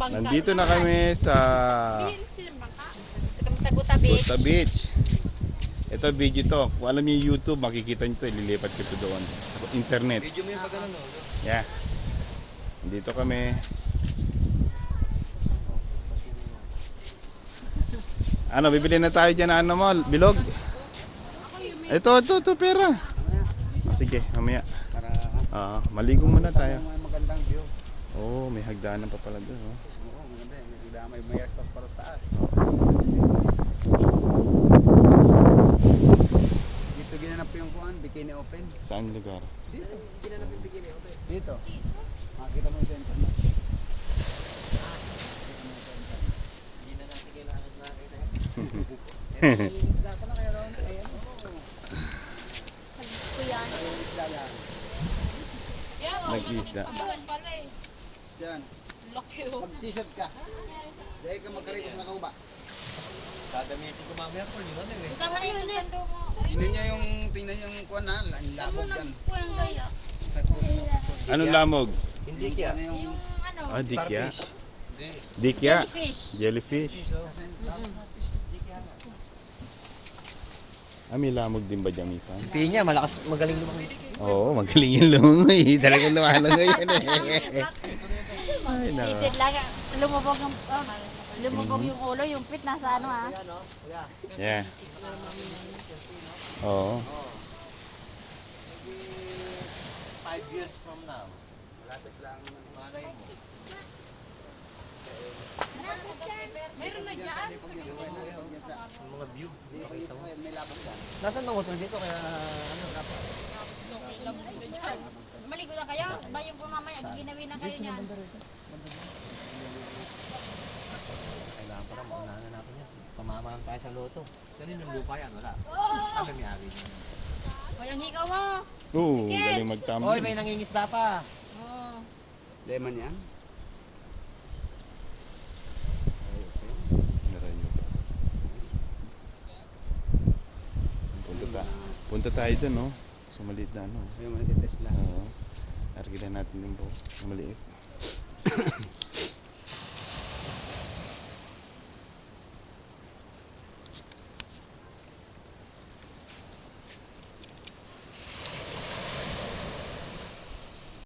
bangka. Nandito na kami sa Kami sa Guta Beach. Guta Beach. Ito video to. Kung alam niyo yung YouTube, makikita niyo to. Ililipat ko to doon. Sa internet. Video mo yung pag ano, no? Yeah. Nandito kami. Ano, bibili na tayo dyan na ano mo, bilog. Ito, pera. Oh, sige, mamaya. Maligo muna tayo. Magandang view. Oh, may hagdanan pa pala doon. Oh. Oo, maganda. May resort para taas. Dito ginanap yung kuhan, Bikini Open. Saan lugar? Dito. Ginanap yung Bikini Open. Dito. Makikita mo yung internet. Hindi na natin kailangan makita. Isda pa na kayo ron. Ayan. Isda yan. Nag-isda. Yan. Laki Mag-t-shirt ka. Dahil ka magkarikos na kauba. Dadamitin ko mamaya po, yun ano eh. Tingnan niya yung kuhan na, labog yan. Ano lamog? Hindi kaya. Yung ano, Ah, dikya. Hindi. Dikya. fish. Jellyfish. Ah, may lamog din ba dyan minsan? Hindi niya, malakas, magaling lumang. Oo, magaling yung lumangoy. Talagang lumalangoy yun eh. Ay, nako. Isid lang, lumubog yung ulo, yung pit nasa ano ha. Yeah. Oo. 5 years from now. Malapit lang malay mo. Meron na dyan. Yung mga view. Makita mo. May labang dyan. Nasaan ang hotel dito? Kaya ano, dapat. Maligo na kayo, bayong po mamaya, ginawin na kayo niyan. Kailangan pa rin, maunahan na natin yan. Pamamahan tayo sa loto. Saan yung lupa yan? Wala. Ang may ari. O yung hikaw mo. Oo, galing magtambay. Hoy, may nangingisda pa. Oh. Lemon yan? Punta tayo dun, no? Sa maliit na, ano? Yung mga Tesla. Oo. Arkilan natin yung buo. Maliit.